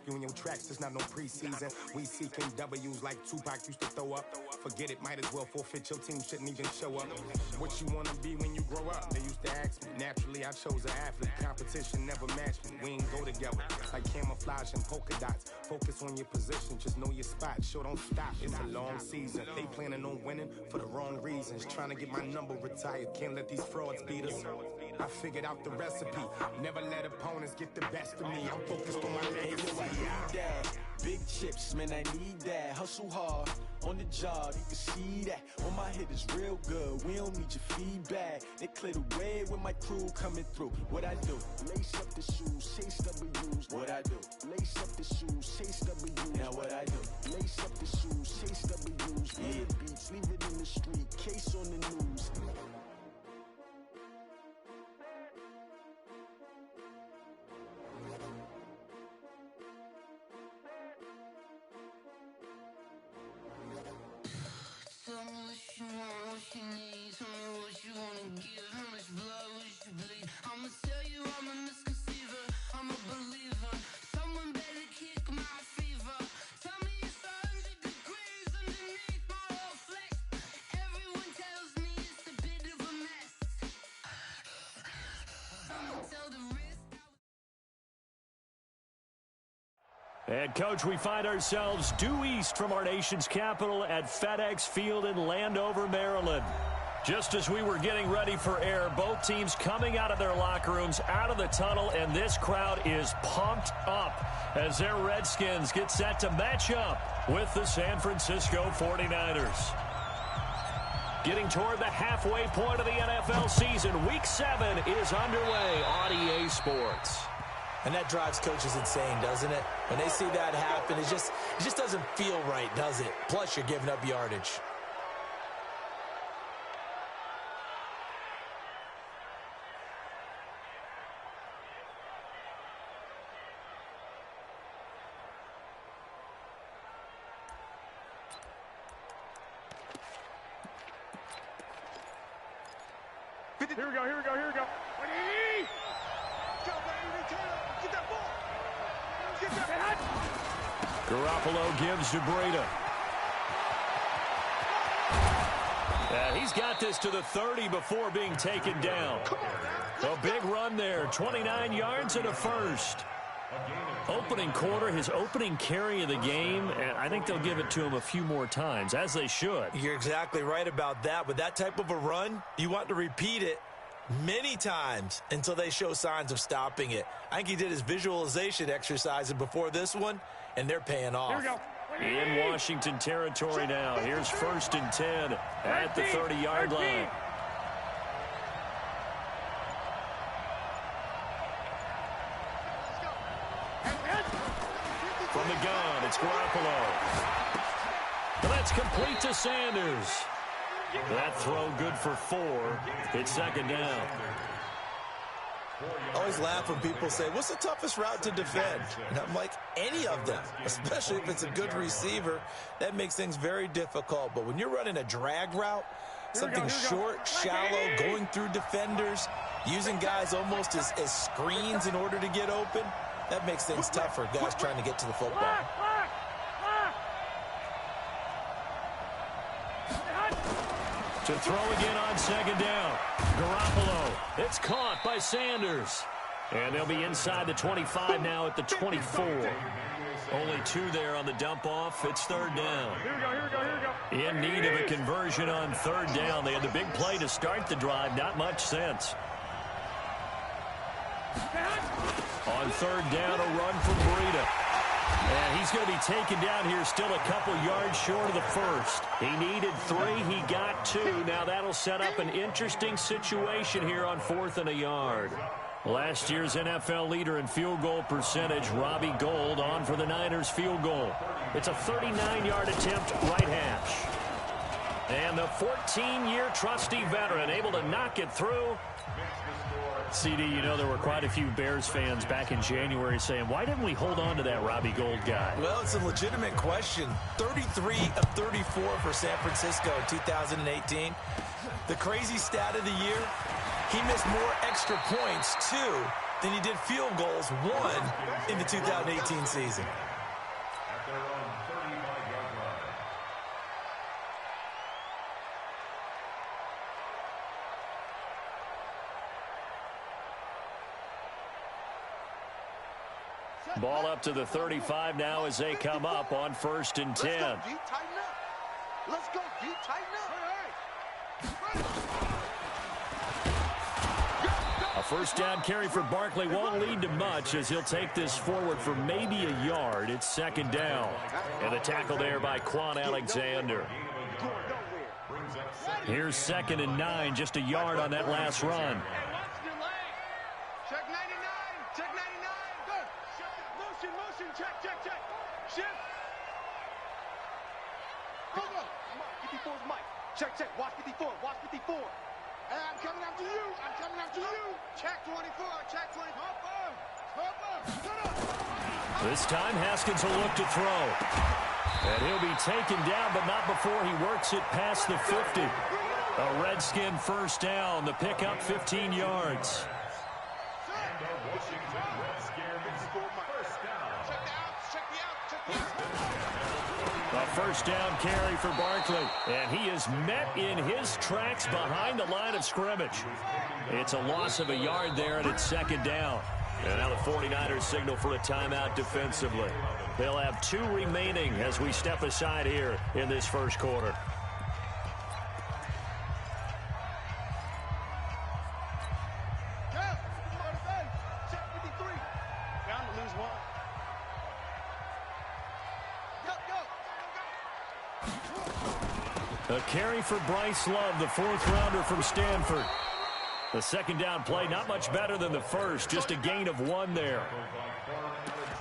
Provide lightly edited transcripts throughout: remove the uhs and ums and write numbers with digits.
you in your tracks, there's not no preseason. We seeking W's like Tupac used to throw up. Forget it, might as well forfeit, your team shouldn't even show up. What you wanna be when you grow up? They used to ask me. Naturally, I chose an athlete. Competition never matched me. We ain't go together like camouflage and polka dots. Focus on your position, just know your spot. Sure, don't stop, it's a long season. They planning on winning for the wrong reasons. Trying to get my number retired, can't let these frauds beat us. I figured out the recipe. Never let opponents get the best of me. I'm focused on my legacy. Big chips, man, I need that. Hustle hard on the job, you can see that. On my hit is real good, we don't need your feedback. They clear the way with my crew coming through. What I do? Lace up the shoes, chase W's. What I do? Lace up the shoes, chase W's. Now what I do? Lace up the shoes, chase W's. Yeah. The beats, leave it in the street, case on the news. Tell me what you want, what you need. Tell me what you wanna give. How much blood would you bleed? I'ma tell you I'm a misconceiver. I'm a believer. Someone better kick my fever. Tell me it's 100 degrees underneath my whole flesh. Everyone tells me it's a bit of a mess. Someone tell the risk. And, Coach, we find ourselves due east from our nation's capital at FedEx Field in Landover, Maryland. Just as we were getting ready for air, both teams coming out of their locker rooms, out of the tunnel, and this crowd is pumped up as their Redskins get set to match up with the San Francisco 49ers. Getting toward the halfway point of the NFL season, Week 7 is underway on EA Sports. And that drives coaches insane, doesn't it? When they see that happen, it just doesn't feel right, does it? Plus, you're giving up yardage. Here we go. Ready? Go, baby, get that ball. Get that. Garoppolo gives to Breida. He's got this to the 30 before being taken down. A big run there, 29 yards and a first. Opening quarter, his opening carry of the game, and I think they'll give it to him a few more times, as they should. You're exactly right about that. With that type of a run, you want to repeat it many times until they show signs of stopping it. I think he did his visualization exercises before this one, and they're paying off. Here we go. In Washington territory now. Here's 1st and 10 at the 30-yard line. From the gun, it's Garoppolo. That's complete to Sanders. That throw good for 4. It's 2nd down. I always laugh when people say, what's the toughest route to defend? And I'm like, any of them, especially if it's a good receiver. That makes things very difficult. But when you're running a drag route, something short, shallow, going through defenders, using guys almost as screens in order to get open, that makes things tough for guys trying to get to the football. To throw again on 2nd down. Garoppolo. It's caught by Sanders. And they'll be inside the 25 now at the 24. Only 2 there on the dump off. It's 3rd down. Here we go. In need of a conversion on 3rd down. They had the big play to start the drive. Not much sense. On 3rd down, a run from Breida. And he's going to be taken down here, still a couple yards short of the first. He needed 3. He got 2. Now that'll set up an interesting situation here on 4th and a yard. Last year's NFL leader in field goal percentage, Robbie Gould, on for the Niners field goal. It's a 39-yard attempt, right hash. And the 14-year trusty veteran able to knock it through. CD, you know there were quite a few Bears fans back in January saying, why didn't we hold on to that Robbie Gould guy? Well, it's a legitimate question. 33 of 34 for San Francisco in 2018. The crazy stat of the year, he missed more extra points, too, than he did field goals won in the 2018 season. At their own 35-yard line. Ball up to the 35 now as they come up on 1st and 10. Let's go, D. Tighten up. Let's go, D. Tighten up. A first down carry for Barkley won't lead to much as he'll take this forward for maybe a yard. It's 2nd down. And the tackle there by Quan Alexander. Here's 2nd and 9, just a yard on that last run. Check 99. Check 99. Go. Motion. Check. Shift. Go. 54's Mike. Check. Watch 54. Hey, I'm coming after you. Check 24. This time Haskins will look to throw. And he'll be taken down, but not before he works it past the 50. A Redskin first down. The pickup 15 yards. A first down carry for Barkley. And he is met in his tracks behind the line of scrimmage. It's a loss of a yard there, and it's 2nd down. And now the 49ers signal for a timeout defensively. They'll have 2 remaining as we step aside here in this first quarter. A carry for Bryce Love, the 4th-rounder from Stanford. The 2nd down play, not much better than the first, just a gain of 1 there.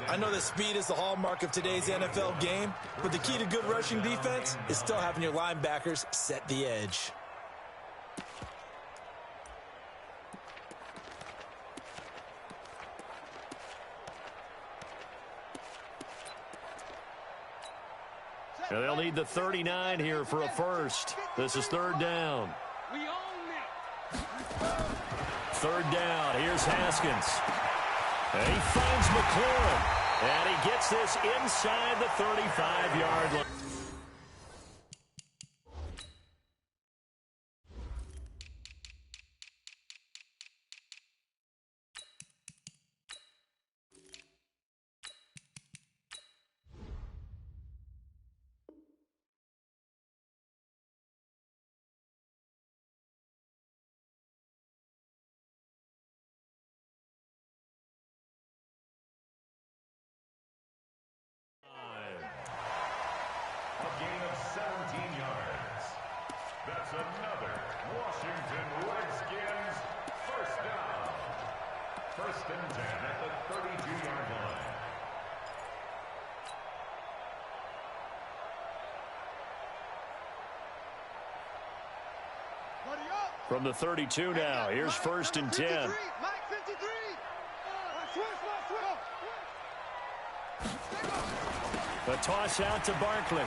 I know that speed is the hallmark of today's NFL game, but the key to good rushing defense is still having your linebackers set the edge. And they'll need the 39 here for a first. This is 3rd down. We own it. 3rd down. Here's Haskins. And he finds McLaurin. And he gets this inside the 35-yard line. That's another Washington Redskins first down. 1st and 10 at the 32-yard line. From the 32 now, here's 1st and 10. Mike 53. The toss out to Barkley.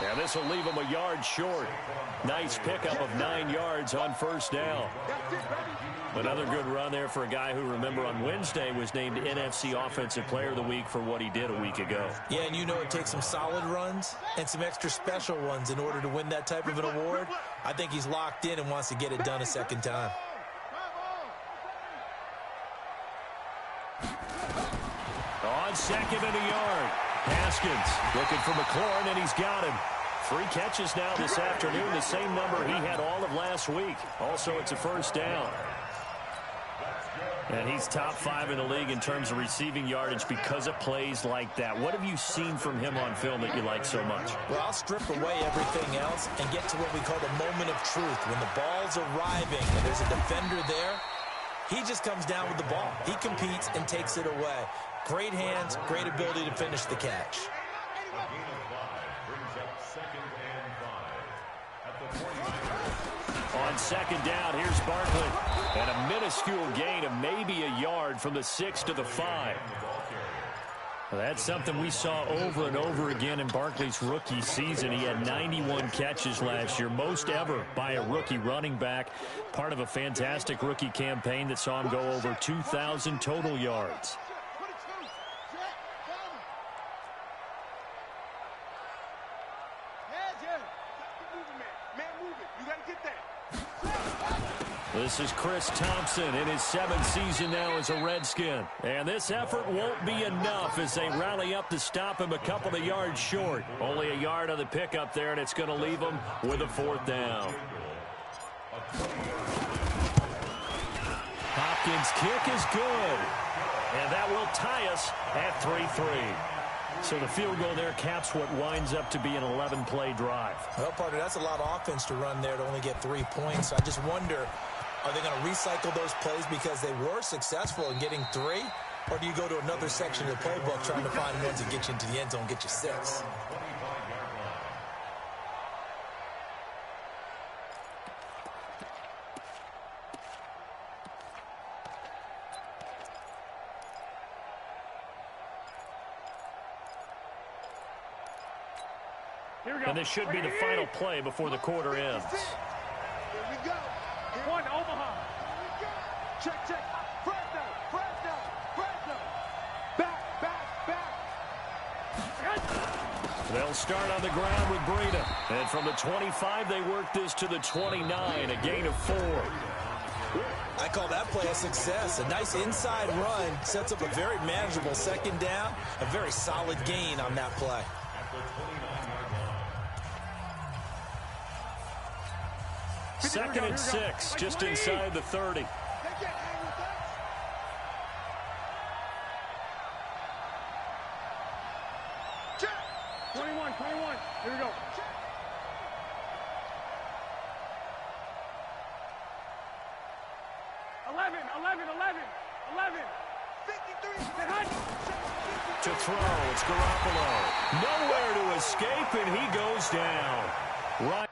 And this will leave him a yard short. Nice pickup of 9 yards on 1st down. Another good run there for a guy who, remember, on Wednesday was named NFC Offensive Player of the Week for what he did a week ago. Yeah, and you know it takes some solid runs and some extra special ones in order to win that type of an award. I think he's locked in and wants to get it done a 2nd time. On 2nd and a yard. Haskins looking for McLaurin, and he's got him. 3 catches now this afternoon, the same number he had all of last week. Also, it's a first down. And he's top 5 in the league in terms of receiving yardage because of plays like that. What have you seen from him on film that you like so much? Well, I'll strip away everything else and get to what we call the moment of truth. When the ball's arriving and there's a defender there, he just comes down with the ball. He competes and takes it away. Great hands, great ability to finish the catch. On 2nd down, here's Barkley. And a minuscule gain of maybe a yard from the 6 to the 5. Well, that's something we saw over and over again in Barkley's rookie season. He had 91 catches last year, most ever by a rookie running back. Part of a fantastic rookie campaign that saw him go over 2,000 total yards. This is Chris Thompson in his 7th season now as a Redskin. And this effort won't be enough as they rally up to stop him a couple of yards short. Only a yard on the pickup there, and it's going to leave him with a 4th down. Hopkins' kick is good. And that will tie us at 3-3. So the field goal there caps what winds up to be an 11-play drive. Well, partner, that's a lot of offense to run there to only get 3 points. I just wonder, are they going to recycle those plays because they were successful in getting 3? Or do you go to another section of the playbook trying to find ones that get you into the end zone, get you 6? And this should be the final play before the quarter ends. Here we go. One, Omaha. Check, check. Fresno. Back. They'll start on the ground with Breida. And from the 25, they work this to the 29, a gain of 4. I call that play a success. A nice inside run sets up a very manageable 2nd down. A very solid gain on that play. Second and 6, just inside the 30. Check. 21. Here we go. 11. 53. To throw, it's Garoppolo. Nowhere to escape, and he goes down. Right.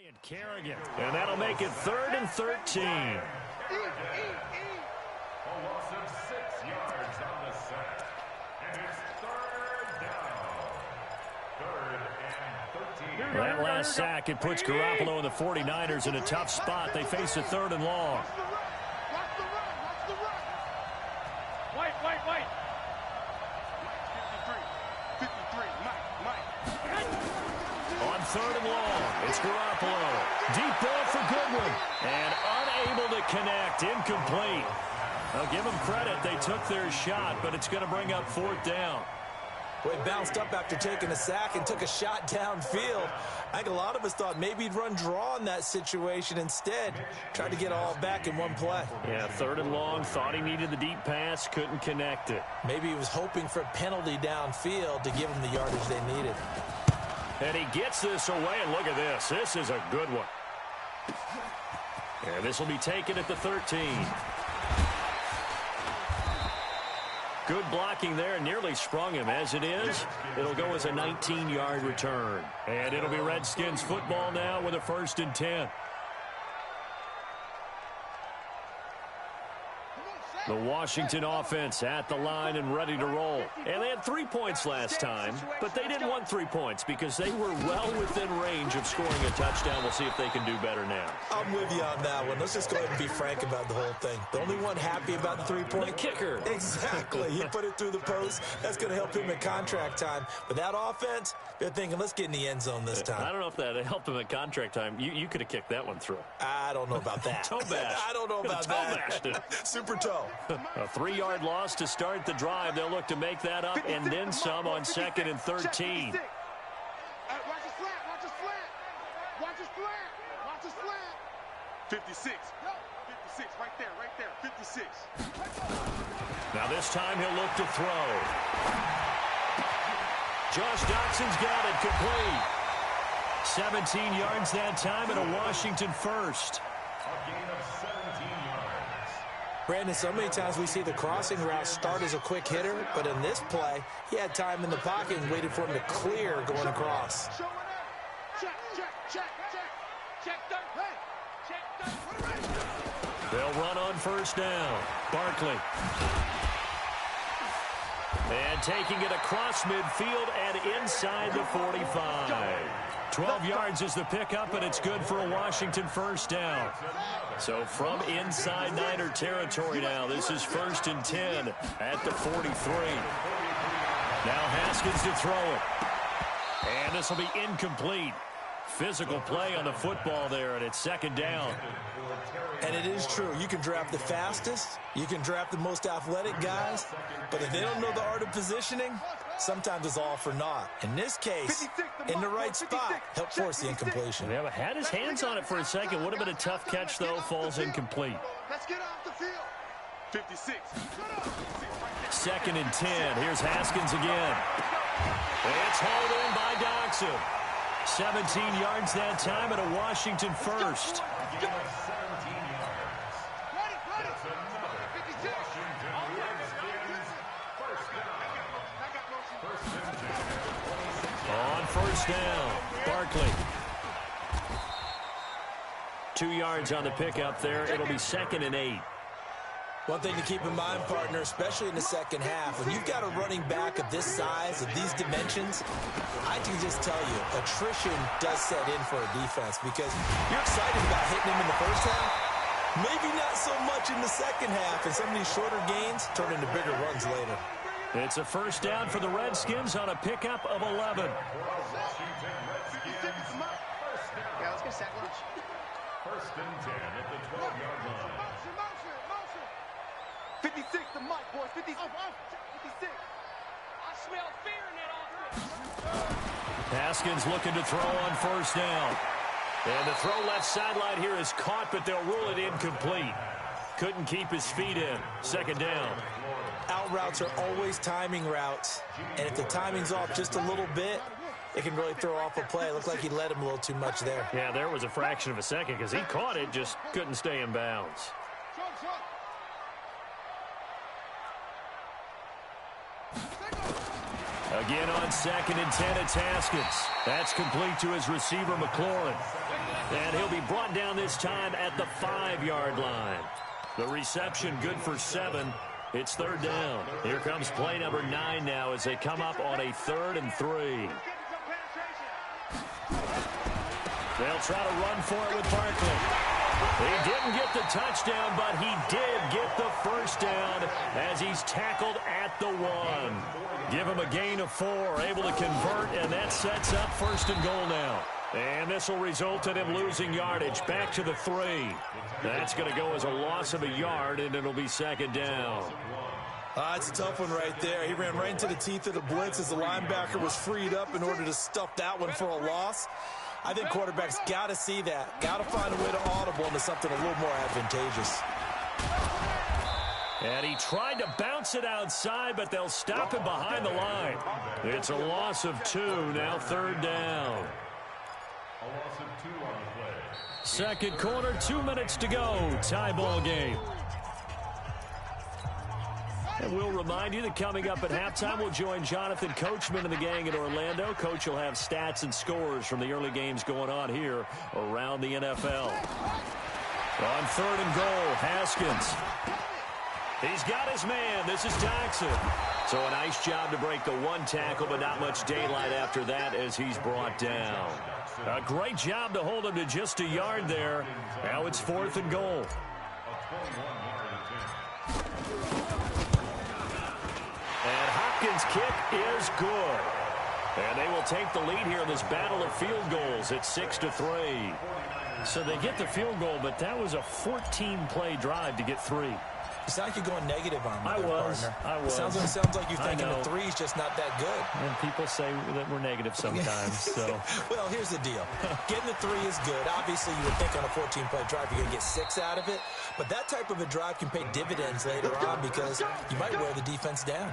And Kerrigan. And that'll make it 3rd and 13. A loss of 6 yards on the sack. And it's 3rd down. 3rd and 13. That last sack, it puts Garoppolo and the 49ers in a tough spot. They face a 3rd and long. Watch the run. White. 53. Mike. On 3rd and long, it's Garoppolo. Deep ball for Goodwin. And unable to connect. Incomplete. I'll give them credit. They took their shot, but it's going to bring up 4th down. Well, he bounced up after taking a sack and took a shot downfield. I think a lot of us thought maybe he'd run draw in that situation instead. Tried to get all back in one play. Yeah, 3rd and long. Thought he needed the deep pass. Couldn't connect it. Maybe he was hoping for a penalty downfield to give him the yardage they needed. And he gets this away, and look at this. This is a good one. And this will be taken at the 13. Good blocking there, nearly sprung him. As it is, it'll go as a 19-yard return. And it'll be Redskins football now with a 1st and 10. The Washington offense at the line and ready to roll. And they had 3 points last time, but they didn't want 3 points because they were well within range of scoring a touchdown. We'll see if they can do better now. I'm with you on that one. Let's just go ahead and be frank about the whole thing. The only one happy about the 3-point? The kicker. Exactly. He put it through the post. That's going to help him at contract time. But that offense, they're thinking, let's get in the end zone this time. I don't know if that helped him at contract time. You could have kicked that one through. I don't know about that. Toe bash. I don't know about Toe bashed it. Super toe. A 3-yard loss to start the drive. They'll look to make that up and then some on 2nd and 13. Watch his slant. Watch his slant. Watch his slant. Watch his slant. 56. 56. Right there. 56. Now this time he'll look to throw. Josh Doxson's got it complete. 17 yards that time and a Washington first. A gain of 17 yards. Brandon, so many times we see the crossing route start as a quick hitter, but in this play, he had time in the pocket and waited for him to clear going across. They'll run on first down. Barkley. And taking it across midfield and inside the 45. 12 yards is the pickup, and it's good for a Washington first down. So from inside Niner territory now, this is 1st and 10 at the 43. Now Haskins to throw it. And this will be incomplete. Physical play on the football there, and it's 2nd down. And it is true. You can draft the fastest. You can draft the most athletic guys. But if they don't know the art of positioning, sometimes it's all for naught. In this case, in the right spot, help force the incompletion. Yeah, but had his hands on it for a second. Would have been a tough catch, though. Falls incomplete. Let's get off the field. 56. 2nd and 10. Here's Haskins again. It's hauled in by Doxson. 17 yards that time and a Washington first. A gain of 17 yards. That's another Washington Redskins first down. On first down, Barkley. 2 yards on the pickup there. It'll be 2nd and 8. One thing to keep in mind, partner, especially in the second half, when you've got a running back of this size, of these dimensions, I can just tell you, attrition does set in for a defense because you're excited about hitting him in the first half, maybe not so much in the second half, and some of these shorter gains turn into bigger runs later. It's a first down for the Redskins on a pickup of 11. Washington Redskins first down. Yeah, let's get a sack lunch. 1st and 10 at the 12-yard line. Motion. 56 to Mike, boys. 56. I smell fear in that offense. Haskins looking to throw on first down. And the throw left sideline here is caught, but they'll rule it incomplete. Couldn't keep his feet in. 2nd down. Out routes are always timing routes, and if the timing's off just a little bit, it can really throw off a play. It looked like he let him a little too much there. Yeah, there was a fraction of a second because he caught it, just couldn't stay in bounds. Again on 2nd and 10, it's Haskins. That's complete to his receiver, McLaurin. And he'll be brought down this time at the 5-yard line. The reception good for 7. It's 3rd down. Here comes play number 9 now as they come up on a 3rd and 3. They'll try to run for it with Barkley. He didn't get the touchdown, but he did get the first down as he's tackled at the 1. Give him a gain of 4, able to convert, and that sets up 1st and goal now. And this will result in him losing yardage back to the 3. That's going to go as a loss of a yard, and it'll be 2nd down. It's a tough one right there. He ran right into the teeth of the blitz as the linebacker was freed up in order to stuff that one for a loss. I think quarterbacks got to see that. Got to find a way to audible into something a little more advantageous. And he tried to bounce it outside, but they'll stop him behind the line. It's a loss of 2, now 3rd down. A loss of 2 on the play. 2nd quarter, 2 minutes to go. Tie ball game. And we'll remind you that coming up at halftime, we'll join Jonathan Coachman and the gang in Orlando. Coach will have stats and scores from the early games going on here around the NFL. On 3rd and goal, Haskins. He's got his man. This is Doxson. So a nice job to break the 1 tackle, but not much daylight after that as he's brought down. A great job to hold him to just a yard there. Now it's 4th and goal. And Hopkins' kick is good. And they will take the lead here in this battle of field goals at 6-3. So they get the field goal, but that was a 14-play drive to get 3. You sound like you're going negative on me, partner. I was. Sounds like you're thinking the three's just not that good. And people say that we're negative sometimes. So, well, here's the deal. Getting the three is good. Obviously, you would think on a 14-play drive you're going to get 6 out of it. But that type of a drive can pay dividends later on because you might wear the defense down.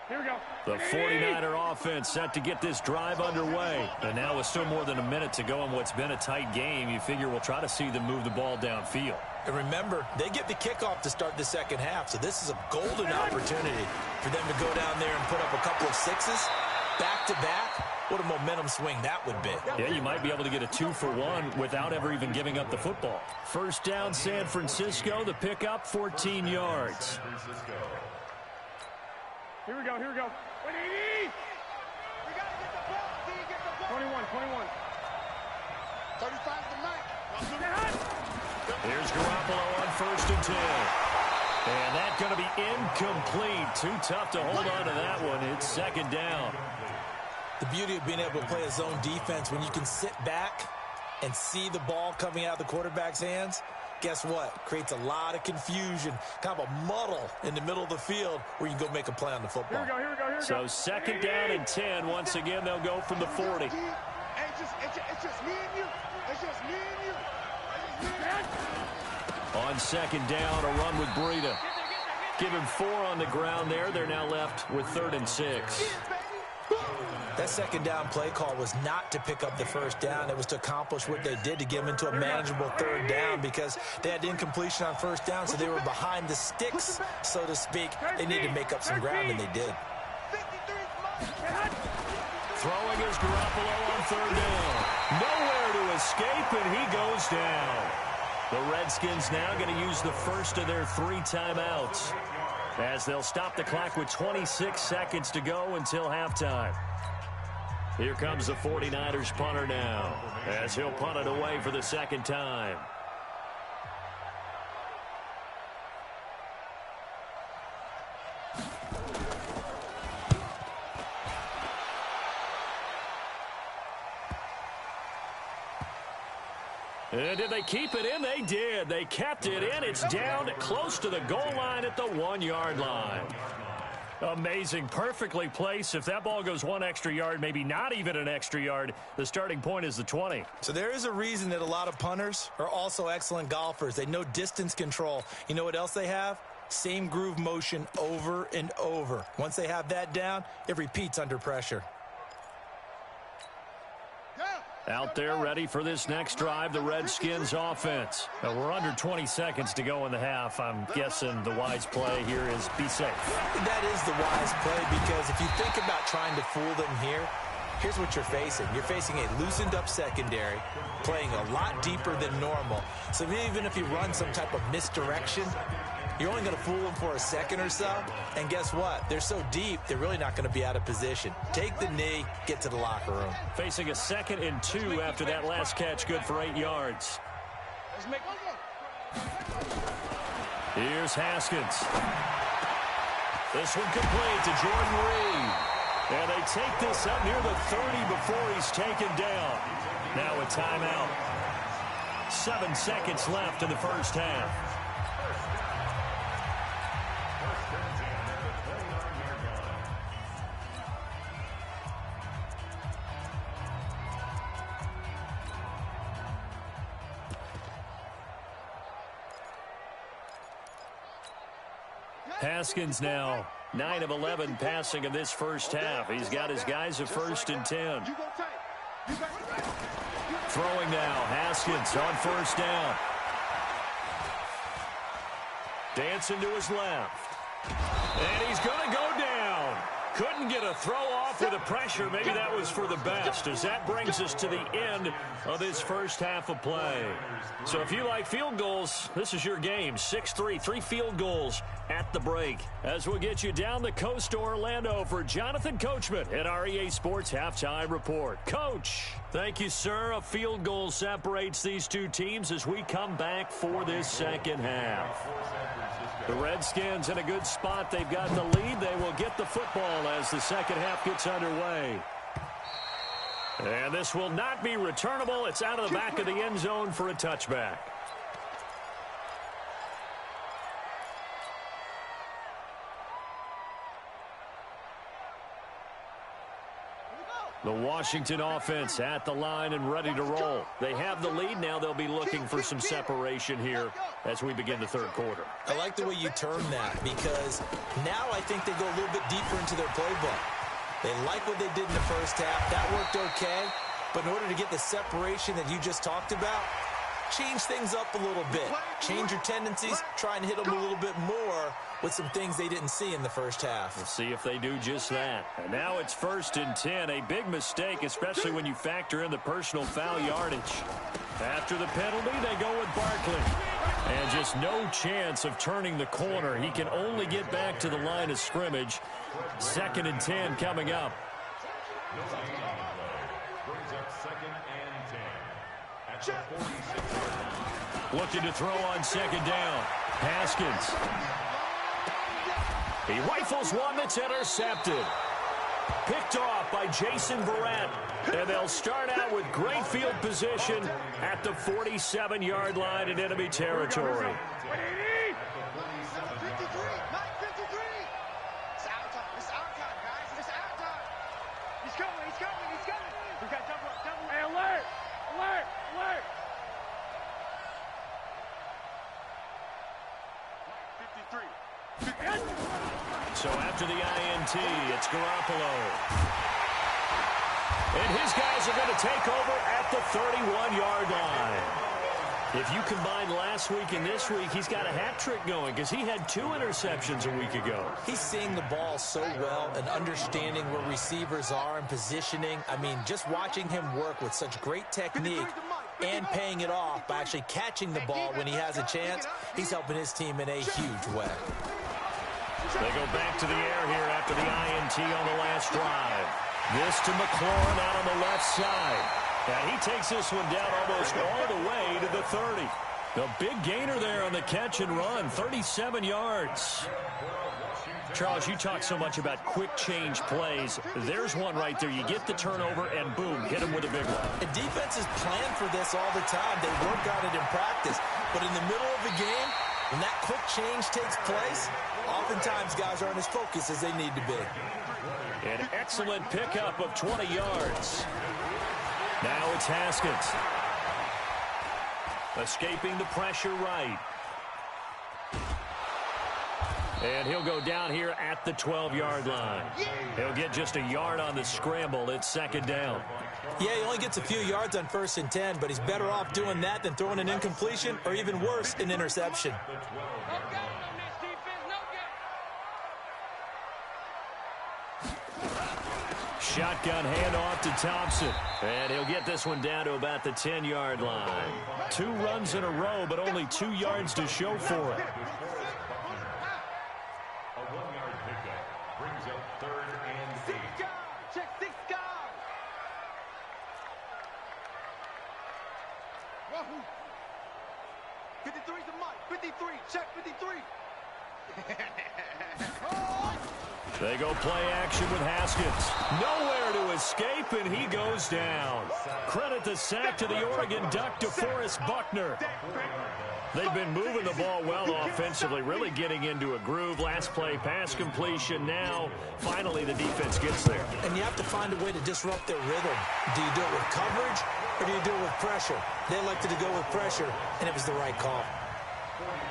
Here we go. The 49er offense set to get this drive underway. And now with still more than a minute to go in what's been a tight game, you figure we'll try to see them move the ball downfield. And remember, they get the kickoff to start the second half, so this is a golden opportunity for them to go down there and put up a couple of 6s back-to-back. What a momentum swing that would be. Yeah, you might be able to get a 2-for-1 without ever even giving up the football. First down, San Francisco. The pickup, 14 yards. Here we go, here we go. We got to get the ball. 21. 35's the mark. Here's Garoppolo on 1st and 10. And that's going to be incomplete. Too tough to hold on to that one. It's 2nd down. The beauty of being able to play a zone defense when you can sit back and see the ball coming out of the quarterback's hands, guess what? Creates a lot of confusion, kind of a muddle in the middle of the field where you can go make a play on the football. Here we go. So 2nd down and 10. Once again, they'll go from the 40. It's just me and you. It's just me and you. On 2nd down, a run with Breida. Give him 4 on the ground there. They're now left with 3rd and 6. That 2nd down play call was not to pick up the 1st down. It was to accomplish what they did to get them into a manageable 3rd down because they had incompletion on 1st down, so they were behind the sticks, so to speak. They needed to make up some ground, and they did. Throwing is Garoppolo on 3rd down. Nowhere to escape, and he goes down. The Redskins now going to use the first of their 3 timeouts as they'll stop the clock with 26 seconds to go until halftime. Here comes the 49ers punter now as he'll punt it away for the 2nd time. And did they keep it in? They did. They kept it in. It's down close to the goal line at the 1-yard line. Amazing. Perfectly placed. If that ball goes 1 extra yard, maybe not even an extra yard, the starting point is the 20. So there is a reason that a lot of punters are also excellent golfers. They know distance control. You know what else they have? Same groove motion over and over. Once they have that down, it repeats under pressure. Out there ready for this next drive, the Redskins offense. We're under 20 seconds to go in the half. I'm guessing the wise play here is be safe. That is the wise play because if you think about trying to fool them here, here's what you're facing. You're facing a loosened up secondary, playing a lot deeper than normal. So even if you run some type of misdirection, you're only going to fool them for a second or so. And guess what? They're so deep, they're really not going to be out of position. Take the knee, get to the locker room. Facing a 2nd and 2 after that last catch, good for 8 yards. Here's Haskins. This one complete to Jordan Reed. And they take this up near the 30 before he's taken down. Now a timeout. 7 seconds left in the first half. Haskins now 9 of 11 passing in this first half. He's got his guys at 1st and 10. Throwing now, Haskins on 1st down. Dancing to his left. And he's going to go down. Couldn't get a throw off with the pressure. Maybe that was for the best, as that brings us to the end of this first half of play. So if you like field goals, this is your game. 6-3, 3 field goals at the break. As we'll get you down the coast to Orlando for Jonathan Coachman at our EA Sports Halftime Report. Coach, thank you, sir. A field goal separates these two teams as we come back for this second half. The Redskins in a good spot. They've got the lead. They will get the football as the second half gets underway. And this will not be returnable. It's out of the back of the end zone for a touchback. The Washington offense at the line and ready to roll. They have the lead now. They'll be looking for some separation here as we begin the third quarter. I like the way you term that, because now I think they go a little bit deeper into their playbook. They like what they did in the first half. That worked okay. But in order to get the separation that you just talked about, change things up a little bit. Change your tendencies. Try and hit them a little bit more with some things they didn't see in the first half. We'll see if they do just that. And now it's 1st and 10. A big mistake, especially when you factor in the personal foul yardage. After the penalty, they go with Barkley. And just no chance of turning the corner. He can only get back to the line of scrimmage. 2nd and 10 coming up. Brings up 2nd and 10. At the 46. Looking to throw on 2nd down. Haskins. He rifles one that's intercepted. Picked off by Jason Verrett. And they'll start out with great field position at the 47-yard line in enemy territory. 53. So after the INT, it's Garoppolo. And his guys are going to take over at the 31-yard line. If you combine last week and this week, he's got a hat trick going because he had 2 interceptions a week ago. He's seeing the ball so well and understanding where receivers are and positioning. I mean, just watching him work with such great technique and paying it off by actually catching the ball when he has a chance, he's helping his team in a huge way. They go back to the air here after the INT on the last drive. This to McLaurin out on the left side. And he takes this one down almost all the way to the 30. The big gainer there on the catch and run, 37 yards. Charles, you talk so much about quick change plays. There's one right there. You get the turnover and boom, hit him with a big one. And defenses plan for this all the time. They work on it in practice. But in the middle of the game, when that quick change takes place, oftentimes guys aren't as focused as they need to be. An excellent pickup of 20 yards. Now it's Haskins. Escaping the pressure right. And he'll go down here at the 12-yard line. He'll get just a yard on the scramble. It's 2nd down. Yeah, he only gets a few yards on 1st and 10, but he's better off doing that than throwing an incompletion or even worse, an interception. Shotgun handoff to Thompson. And he'll get this one down to about the 10-yard line. 2 runs in a row, but only 2 yards to show for it. A 1-yard pickup brings up 3rd and 8. Check 6 guys. Wahoo. 53's the mic. 53. Check 53. They go play action with Haskins. Nowhere to escape, and he goes down. Credit the sack to the Oregon Duck, DeForest Buckner. They've been moving the ball well offensively, really getting into a groove. Last play, pass completion. Now, finally, the defense gets there. And you have to find a way to disrupt their rhythm. Do you do it with coverage, or do you do it with pressure? They elected to go with pressure, and it was the right call.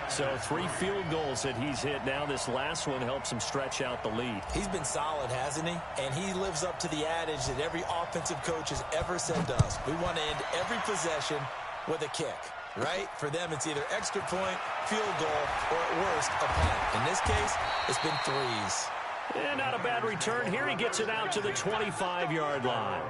So 3 field goals that he's hit now. This last one helps him stretch out the lead. He's been solid, hasn't he? And he lives up to the adage that every offensive coach has ever said to us. We want to end every possession with a kick, right? For them, it's either extra point, field goal, or at worst, a punt. In this case, it's been 3s. And not a bad return here. He gets it out to the 25-yard line.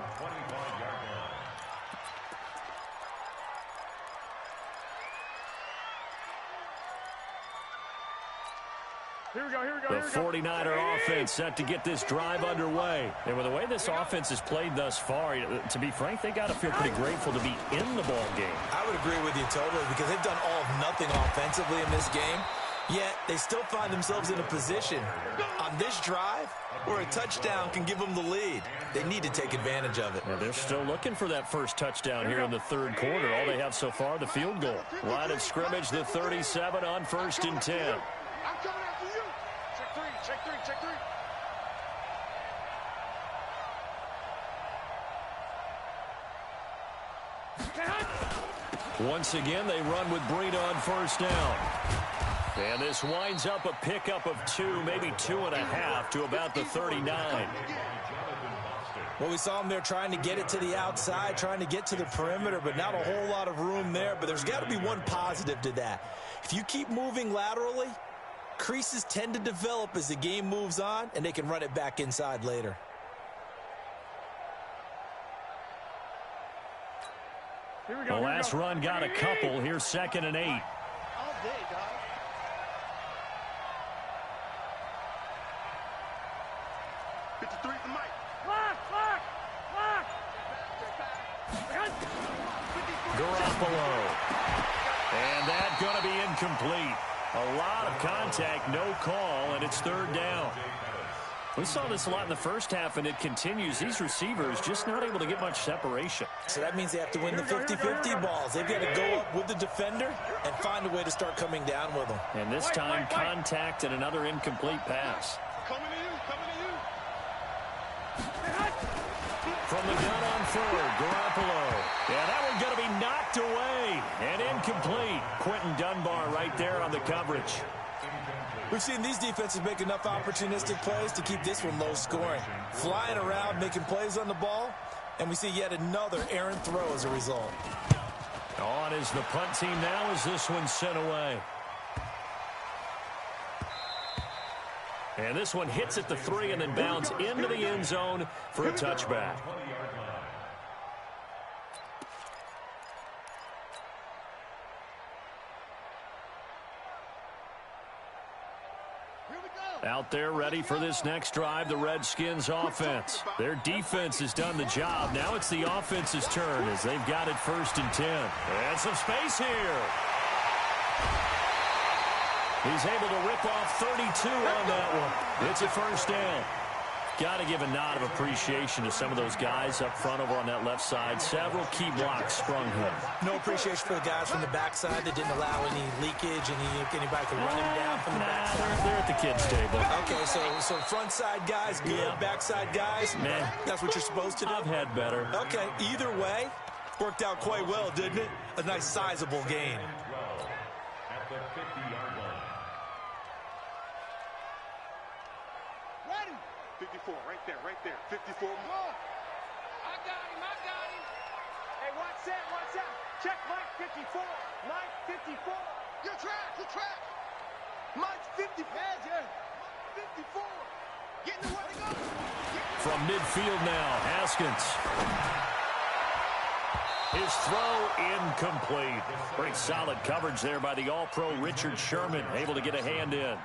The 49er offense set to get this drive underway. And with the way this offense has played thus far, to be frank, they got to feel pretty grateful to be in the ball game. I would agree with you totally because they've done all of nothing offensively in this game. Yet they still find themselves in a position on this drive where a touchdown can give them the lead. They need to take advantage of it. Well, they're still looking for that first touchdown here in the third quarter. All they have so far, the field goal. Line of scrimmage, the 37 on 1st and 10. I'm coming after you. Check three, check three, check three. Once again, they run with Breida on 1st down. And this winds up a pickup of 2, maybe 2.5 to about the 39. Well, we saw them there trying to get it to the outside, trying to get to the perimeter, but not a whole lot of room there. But there's got to be one positive to that. If you keep moving laterally, creases tend to develop as the game moves on, and they can run it back inside later. The last run got a couple. Here's 2nd and 8. All day, dog. Garoppolo. And that's going to be incomplete. A lot of contact, no call, and it's 3rd down. We saw this a lot in the first half, and it continues. These receivers just not able to get much separation. So that means they have to win the 50-50 balls. They've got to go up with the defender and find a way to start coming down with them. And this time, contact and another incomplete pass. Coming to you, coming to you. From the gun on 3rd, Garoppolo. Yeah, that one's going to be knocked away and incomplete. Quentin Dunbar right there on the coverage. We've seen these defenses make enough opportunistic plays to keep this one low scoring. Flying around, making plays on the ball, and we see yet another errant throw as a result. On is the punt team now as this one's sent away. And this one hits at the 3 and then bounds into the end zone for a touchback. Out there ready for this next drive, the Redskins offense. Their defense has done the job. Now it's the offense's turn as they've got it 1st and 10. And some space here. He's able to rip off 32 on that one. It's a 1st down. Got to give a nod of appreciation to some of those guys up front over on that left side. Several key blocks sprung here. No appreciation for the guys from the backside that didn't allow any leakage, anybody could run him down from the backside. They're at the kids' table. Okay, so front side guys, good. Yeah. Backside guys, man, that's what you're supposed to do. I've had better. Okay, either way, worked out quite well, didn't it? A nice sizable gain. At the 50-yard line. 54, right there, right there. 54. I got him, I got him. Hey, watch that, watch that. Check Mike 54. Mike 54. You're track. Mike's 50. Yeah. 54. Getting the way to go. From midfield now, Haskins. His throw incomplete. Pretty solid coverage there by the All-Pro Richard Sherman, able to get a hand in.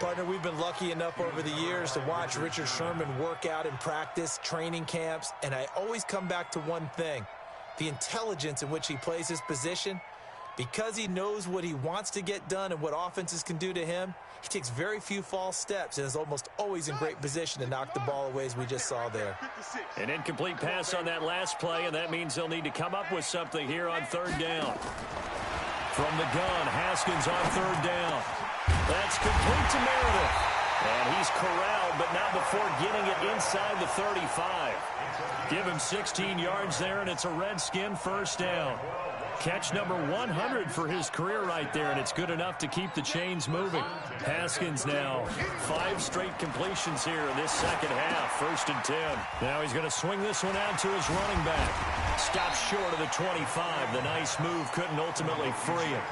Partner, we've been lucky enough over the years to watch Richard Sherman work out in practice, training camps, and I always come back to one thing, the intelligence in which he plays his position. Because he knows what he wants to get done and what offenses can do to him, he takes very few false steps and is almost always in great position to knock the ball away as we just saw there. An incomplete pass on that last play, and that means they'll need to come up with something here on 3rd down. From the gun, Haskins on 3rd down. That's complete to Meredith. And he's corralled, but not before getting it inside the 35. Give him 16 yards there, and it's a Redskin 1st down. Catch number 100 for his career right there, and it's good enough to keep the chains moving. Haskins now, 5 straight completions here in this second half, 1st and 10. Now he's going to swing this one out to his running back. Stops short of the 25. The nice move couldn't ultimately free him.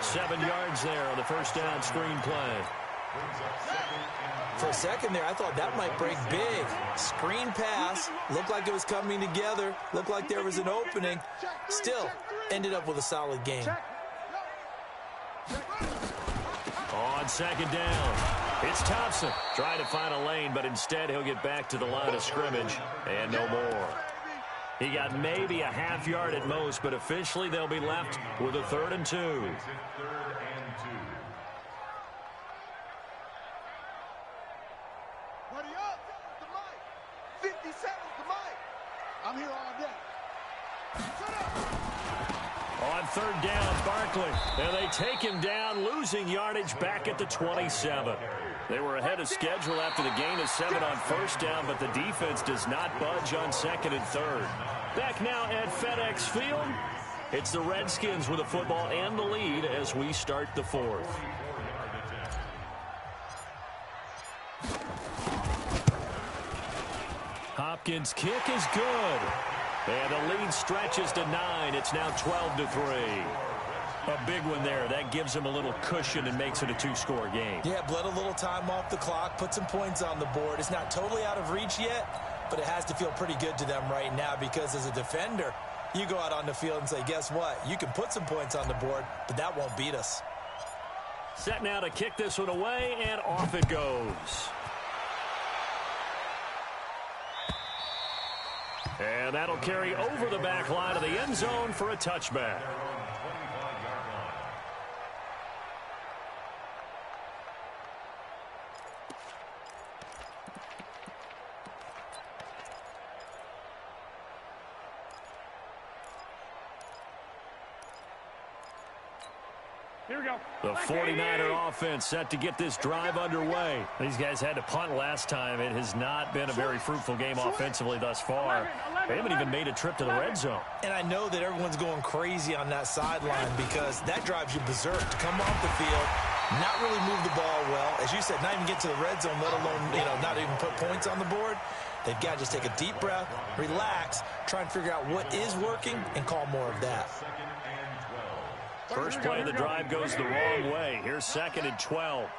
7 yards there on the 1st down screen play. For a second there, I thought that might break big. Screen pass, looked like it was coming together, looked like there was an opening. Still, ended up with a solid game. On 2nd down, it's Thompson. Trying to find a lane, but instead he'll get back to the line of scrimmage and no more. He got maybe a half yard at most, but officially they'll be left with a 3rd and 2. on third down, Barkley. And they take him down, losing yardage back at the 27. They were ahead of schedule after the gain of 7 on first down, but the defense does not budge on second and third. Back now at FedEx Field, it's the Redskins with the football and the lead as we start the fourth. Hopkins' kick is good. And the lead stretches to 9. It's now 12-3. A big one there. That gives him a little cushion and makes it a 2-score game. Yeah, bled a little time off the clock, put some points on the board. It's not totally out of reach yet, but it has to feel pretty good to them right now because as a defender, you go out on the field and say, guess what? You can put some points on the board, but that won't beat us. Set now to kick this one away, and off it goes. And that'll carry over the back line of the end zone for a touchback. Here we go. The 49er offense set to get this drive underway. These guys had to punt last time. It has not been a very fruitful game offensively thus far. They haven't even made a trip to the red zone. And I know that everyone's going crazy on that sideline because that drives you berserk to come off the field, not really move the ball well. As you said, not even get to the red zone, let alone, not even put points on the board. They've got to just take a deep breath, relax, try and figure out what is working, and call more of that. First play of the drive goes the wrong way. Here's 2nd and 12.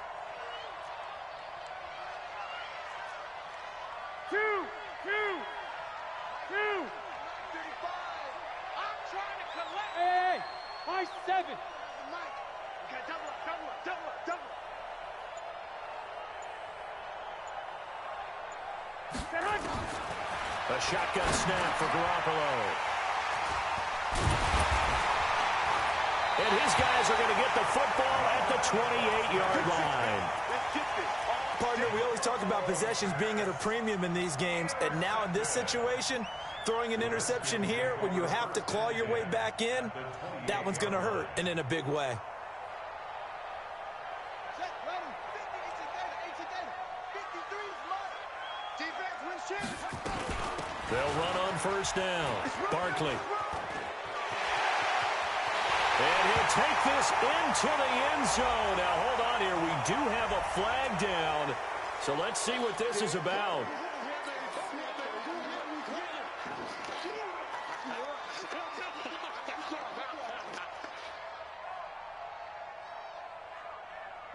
Two. I'm trying to collect. Hey, I-7. Mike, okay, double up. A shotgun snap for Garoppolo. And his guys are going to get the football at the 28-yard line. Partner, we always talk about possessions being at a premium in these games, and now in this situation, throwing an interception here when you have to claw your way back in, that one's going to hurt, and in a big way. They'll run on first down. Barkley. And he'll take this into the end zone. Now, hold on here. We do have a flag down. So let's see what this is about.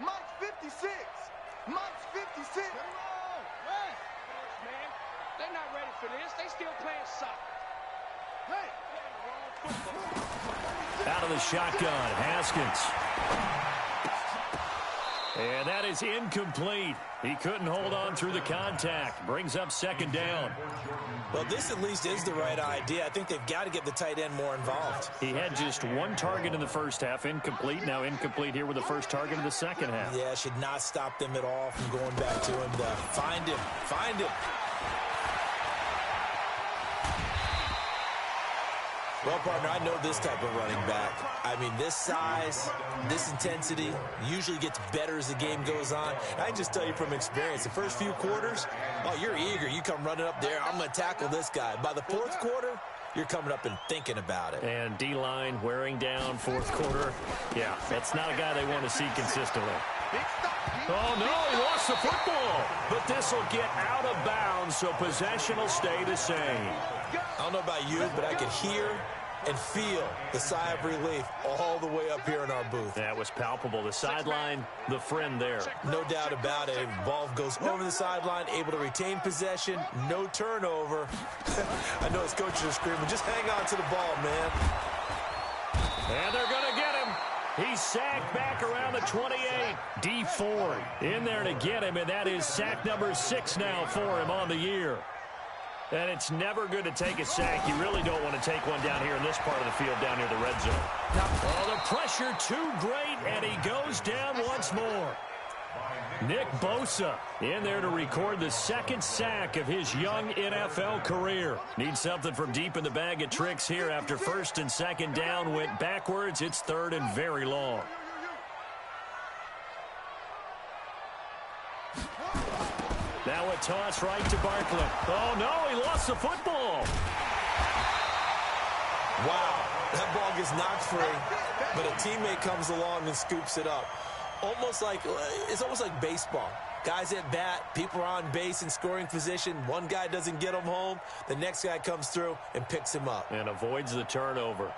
Mike's 56. Mike's 56. Hey, man, they're not ready for this. They still playing soccer. Hey. Out of the shotgun, Haskins. And that is incomplete. He couldn't hold on through the contact. Brings up 2nd down. Well, this at least is the right idea. I think they've got to get the tight end more involved. He had just 1 target in the first half, incomplete. Now incomplete here with the first target of the second half. Yeah, should not stop them at all from going back to him to find him. Well, partner, I know this type of running back. I mean, this size, this intensity usually gets better as the game goes on. And I can just tell you from experience, the first few quarters, oh, you're eager. You come running up there, I'm going to tackle this guy. By the 4th quarter, you're coming up and thinking about it. And D-line wearing down 4th quarter. Yeah, that's not a guy they want to see consistently. Oh, no, he lost the football. But this will get out of bounds, so possession will stay the same. I don't know about you, but I could hear and feel the sigh of relief all the way up here in our booth. That was palpable. The sideline, the friend there. No doubt about it. Ball goes over the sideline, able to retain possession, no turnover. I know his coaches are screaming, just hang on to the ball, man. And they're going to get him. He's sacked back around the 28. D Ford in there to get him, and that is sack number 6 now for him on the year. And it's never good to take a sack. You really don't want to take one down here in this part of the field down near the red zone. Oh, the pressure too great, and he goes down once more. Nick Bosa in there to record the second sack of his young NFL career. Needs something from deep in the bag of tricks here after first and second down went backwards. It's third and very long. Now a toss right to Barkley. Oh, no, he lost the football. Wow, that ball gets knocked free, but a teammate comes along and scoops it up. It's almost like baseball. Guys at bat, people are on base in scoring position. One guy doesn't get him home. The next guy comes through and picks him up. And avoids the turnover.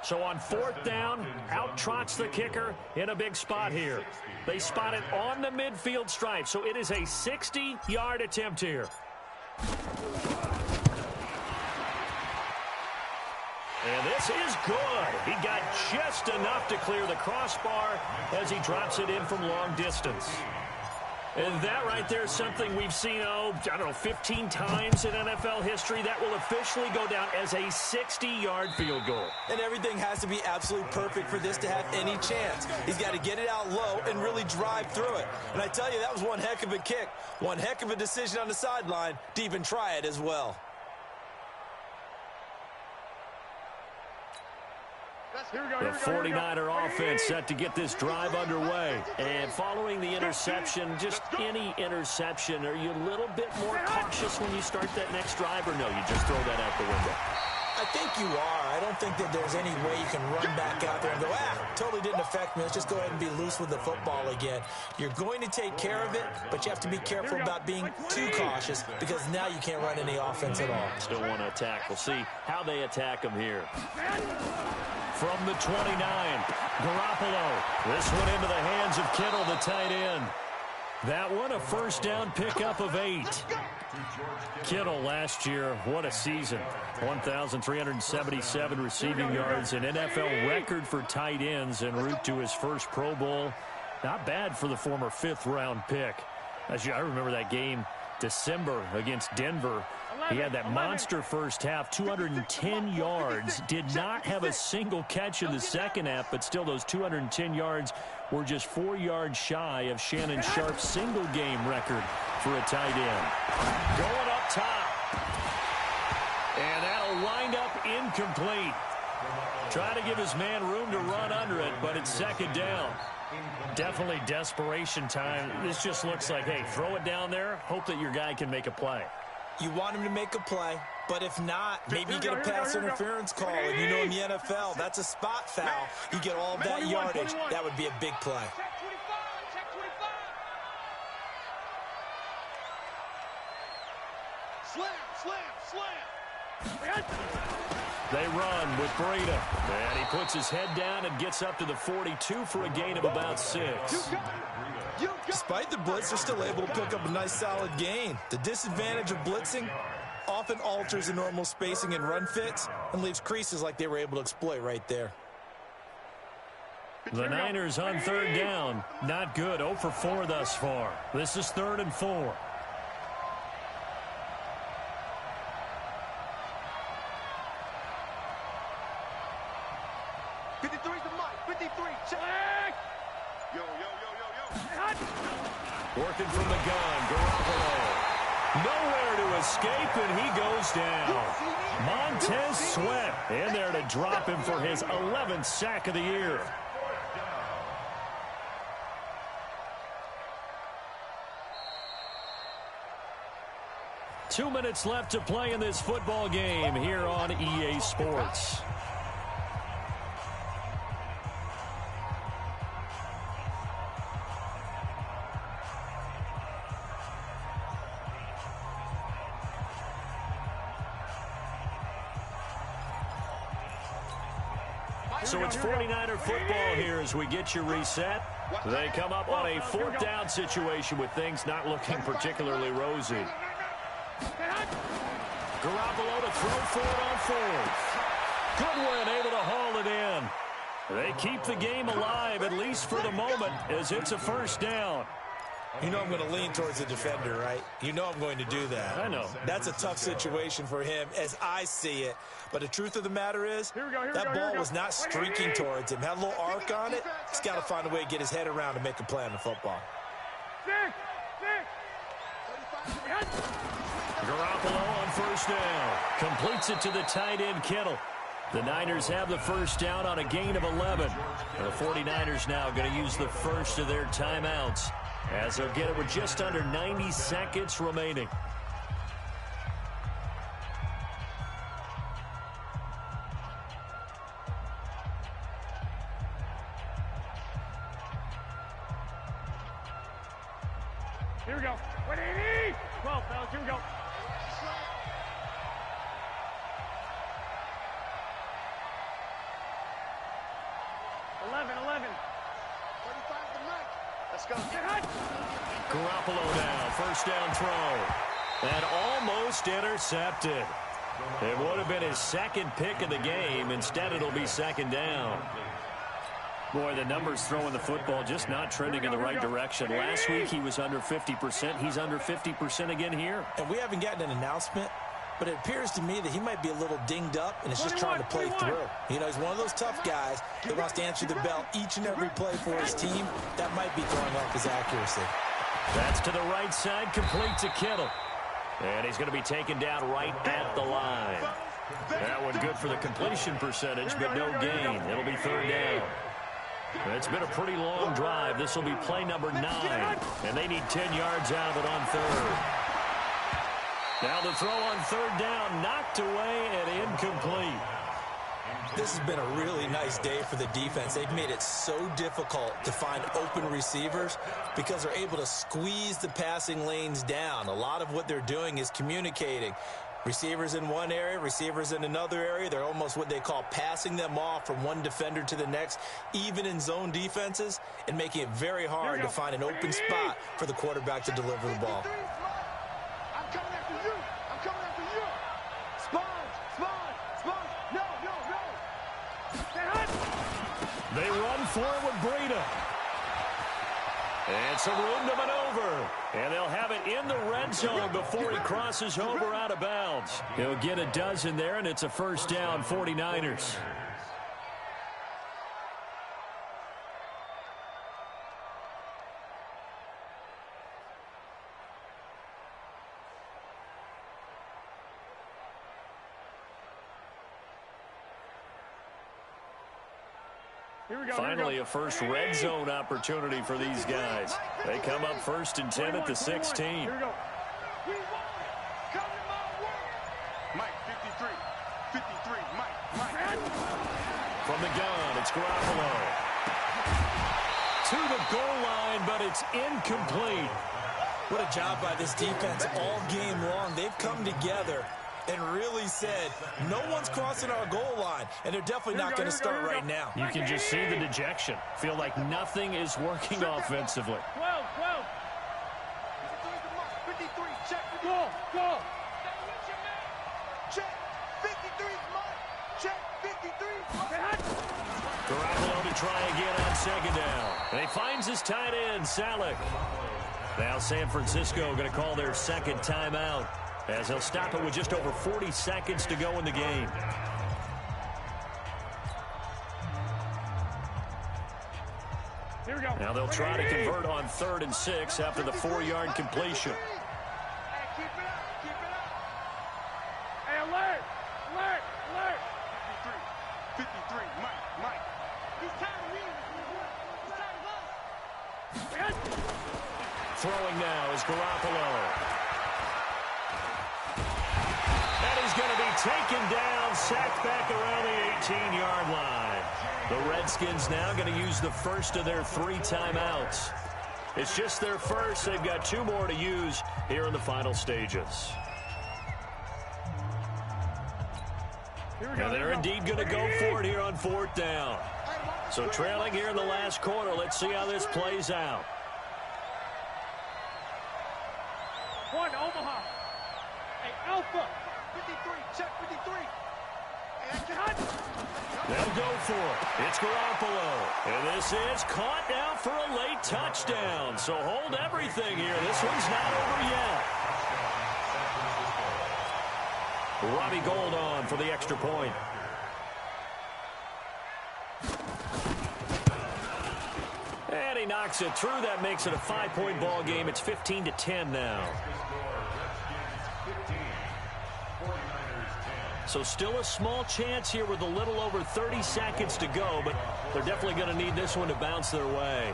So on fourth down, out trots the kicker in a big spot here. They spot it on the midfield stripe, so it is a 60-yard attempt here. And this is good. He got just enough to clear the crossbar as he drops it in from long distance. And that right there is something we've seen, 15 times in NFL history. That will officially go down as a 60-yard field goal. And everything has to be absolutely perfect for this to have any chance. He's got to get it out low and really drive through it. And I tell you, that was one heck of a kick. One heck of a decision on the sideline to even try it as well. The 49er offense set to get this drive underway. And following the interception, just any interception, are you a little bit more cautious when you start that next drive, or no, you just throw that out the window? I think you are. I don't think that there's any way you can run back out there and go, totally didn't affect me. Let's just go ahead and be loose with the football again. You're going to take care of it, but you have to be careful about being too cautious because now you can't run any offense at all. Still want to attack. We'll see how they attack him here. From the 29, Garoppolo. This one into the hands of Kittle, the tight end. That one a first down pickup of 8. Kittle last year, what a season. 1,377 receiving yards, an NFL record for tight ends en route to his first Pro Bowl. Not bad for the former 5th-round pick. I remember that game, December against Denver. He had that monster first half, 210 yards, did not have a single catch in the second half, but still those 210 yards were just 4 yards shy of Shannon Sharp's single-game record for a tight end. Going up top. And that'll wind up incomplete. Trying to give his man room to run under it, but it's second down. Definitely desperation time. This just looks like, hey, throw it down there, hope that your guy can make a play. You want him to make a play, but if not, maybe you get a pass interference call. And you know in the NFL, that's a spot foul. You get all of that yardage. That would be a big play. They run with Breida. And he puts his head down and gets up to the 42 for a gain of about 6. Despite the blitz, they're still able to pick up a nice solid gain. The disadvantage of blitzing often alters the normal spacing and run fits and leaves creases like they were able to exploit right there. The Niners on third down. Not good. 0 for 4 thus far. This is 3rd and 4. Working from the gun, Garoppolo. Nowhere to escape, and he goes down. Montez Sweat in there to drop him for his 11th sack of the year. Two minutes left to play in this football game here on EA Sports. So it's 49er football here as we get you reset. They come up on a 4th down situation with things not looking particularly rosy. Garoppolo to throw for it on 4th. Goodwin able to haul it in. They keep the game alive, at least for the moment, as it's a first down. You know I'm going to lean towards the defender, right? You know I'm going to do that. I know. That's a tough situation for him as I see it. But the truth of the matter is, that ball was not streaking towards him. Had a little arc on it. He's got to find a way to get his head around and make a play on the football. Garoppolo on first down. Completes it to the tight end, Kittle. The Niners have the first down on a gain of 11. The 49ers now going to use the first of their timeouts, as they'll get it with just under 90 seconds remaining. Here we go. 180. 12, fellas. Here we go. 11. 35 to Mike. Let's go. Garoppolo now, first down throw. And almost intercepted. It would have been his second pick of the game. Instead, it'll be second down. Boy, the numbers throwing the football just not trending in the right direction. Last week, he was under 50%. He's under 50% again here. And we haven't gotten an announcement, but it appears to me that he might be a little dinged up and is just trying to play through. You know, he's one of those tough guys that wants to answer the bell each and every play for his team. That might be throwing off his accuracy. That's to the right side, complete to Kittle. And he's going to be taken down right at the line. That one good for the completion percentage, but no gain. It'll be third down. It's been a pretty long drive. This will be play number 9. And they need 10 yards out of it on third. Now the throw on third down, knocked away and incomplete. This has been a really nice day for the defense. They've made it so difficult to find open receivers because they're able to squeeze the passing lanes down. A lot of what they're doing is communicating. Receivers in one area, receivers in another area. They're almost what they call passing them off from one defender to the next, even in zone defenses, and making it very hard to find an open spot for the quarterback to deliver the ball. I'm coming after you. I'm coming after you. Spawn. No. They run for it with Breida. And some room to maneuver. And they'll have it in the red zone before he crosses over out of bounds. He'll get a dozen there, and it's a first down, 49ers. Finally, a first red zone opportunity for these guys. They come up first and 10 at the 16. Here we go. We want it. Come to my work. Mike, 53. Mike. From the gun, it's Garoppolo. To the goal line, but it's incomplete. What a job by this defense all game long. They've come together and really said, no one's crossing our goal line, and they're definitely not going to start right now. You can just see the dejection. Feel like nothing is working offensively. 12. 53, check. Go. Check. 53's Mike. Check. 53. Garoppolo to try again on second down. And he finds his tight end, Salek. Now San Francisco going to call their second timeout, as they'll stop it with just over 40 seconds to go in the game. Here we go. Now they'll try to convert on 3rd and 6 after the 4-yard completion. Hey, keep it up. Hey, alert. 53, Mike. He's tired of me. He's tired of us. Throwing now is Garoppolo. Going to be taken down, sacked back around the 18-yard line. The Redskins now going to use the first of their 3 timeouts. It's just their first. They've got 2 more to use here in the final stages. Now they're indeed going to go for it here on 4th down. So trailing here in the last quarter. Let's see how this plays out. 1, Omaha. Hey, Alpha. 53, check 53. They'll go for it. It's Garoppolo. And this is caught now for a late touchdown. So hold everything here. This one's not over yet. Robbie Gould on for the extra point. And And he knocks it through. That makes it a 5-point ball game. It's 15-10 now. So still a small chance here with a little over 30 seconds to go, but they're definitely going to need this one to bounce their way.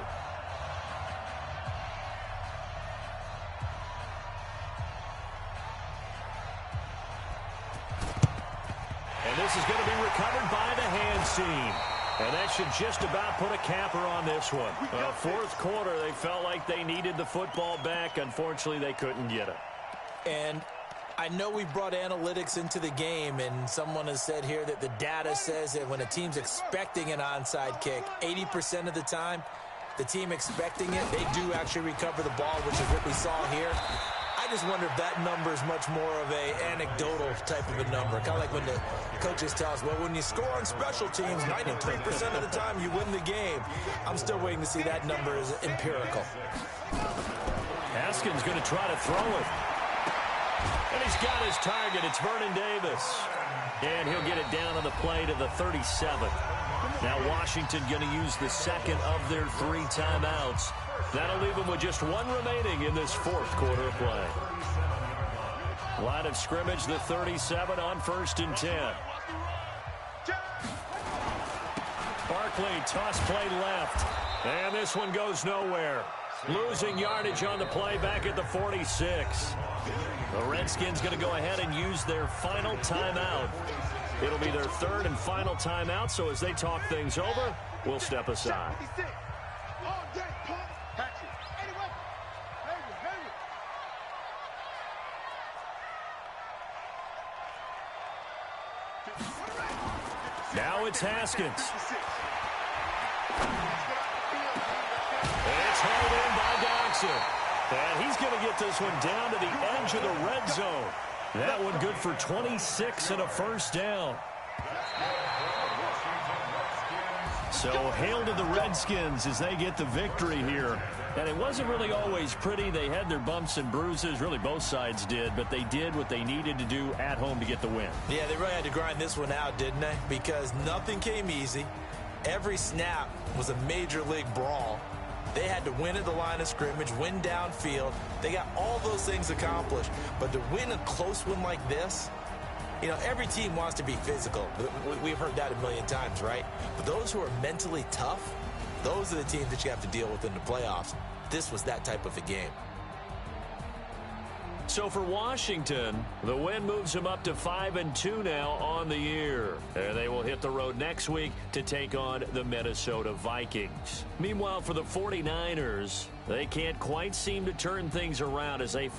And this is going to be recovered by the hands team. And that should just about put a capper on this one. Fourth quarter, they felt like they needed the football back. Unfortunately, they couldn't get it. And I know we brought analytics into the game, and someone has said here that the data says that when a team's expecting an onside kick, 80% of the time, the team expecting it, they do actually recover the ball, which is what we saw here. I just wonder if that number is much more of a anecdotal type of a number. Kind of like when the coaches tell us, well, when you score on special teams, 93% of the time you win the game. I'm still waiting to see that number as empirical. Haskins going to try to throw it. And he's got his target. It's Vernon Davis. And he'll get it down on the play to the 37. Now Washington going to use the second of their 3 timeouts. That'll leave them with just 1 remaining in this fourth quarter of play. Line of scrimmage, the 37 on 1st and 10. Barkley, toss play left. And this one goes nowhere. Losing yardage on the play back at the 46. The Redskins going to go ahead and use their final timeout. It'll be their 3rd and final timeout, so as they talk things over, we'll step aside. Now it's Haskins. It's held in by Doxson. And he's going to get this one down to the edge of the red zone. That one good for 26 and a first down. So hail to the Redskins as they get the victory here. And it wasn't really always pretty. They had their bumps and bruises. Really, both sides did. But they did what they needed to do at home to get the win. Yeah, they really had to grind this one out, didn't they? Because nothing came easy. Every snap was a major league brawl. They had to win at the line of scrimmage, win downfield. They got all those things accomplished. But to win a close one like this, you know, every team wants to be physical. We've heard that a million times, right? But those who are mentally tough, those are the teams that you have to deal with in the playoffs. This was that type of a game. So for Washington, the win moves them up to 5-2 now on the year. And they will hit the road next week to take on the Minnesota Vikings. Meanwhile, for the 49ers, they can't quite seem to turn things around as they